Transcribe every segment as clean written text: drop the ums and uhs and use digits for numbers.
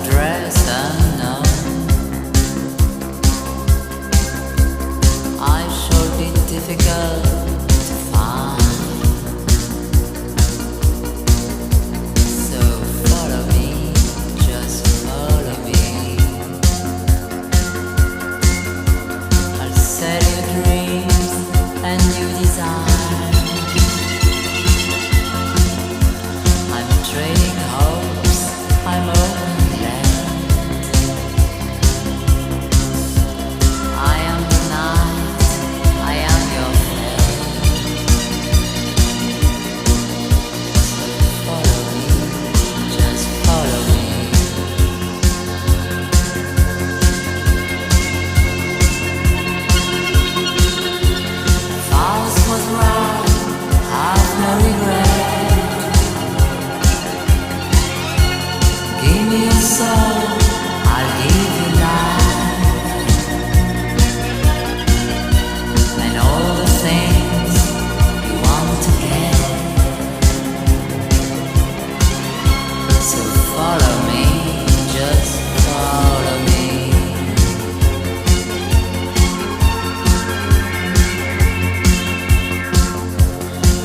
address unknown. I shall be difficult to find. So follow me, just follow me. I'll sell you dreams and new desires. I'm trading hopes, I'm open land. I am the night, I am your friend. So follow me, just follow me. Faust was right, have no regret. Give me your soul, I'll give you life. And all the things you want to get. So follow me, just follow me.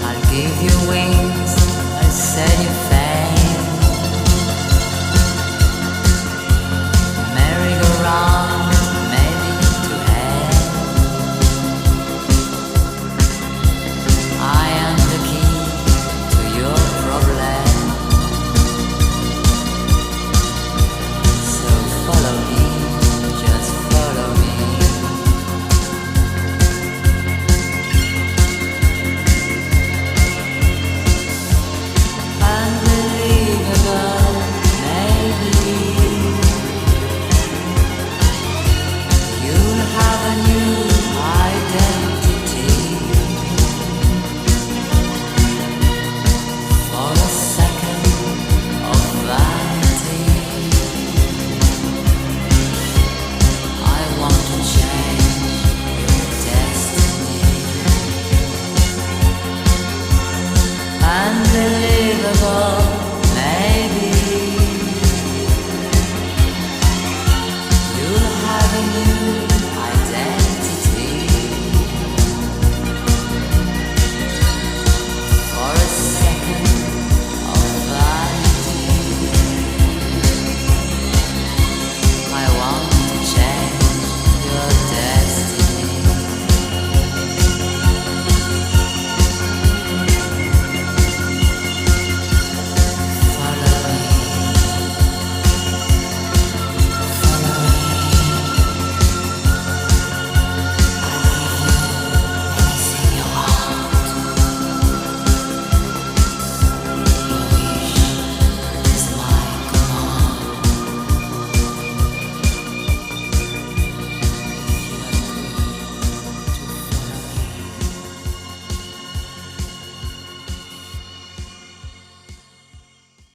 I'll give you wings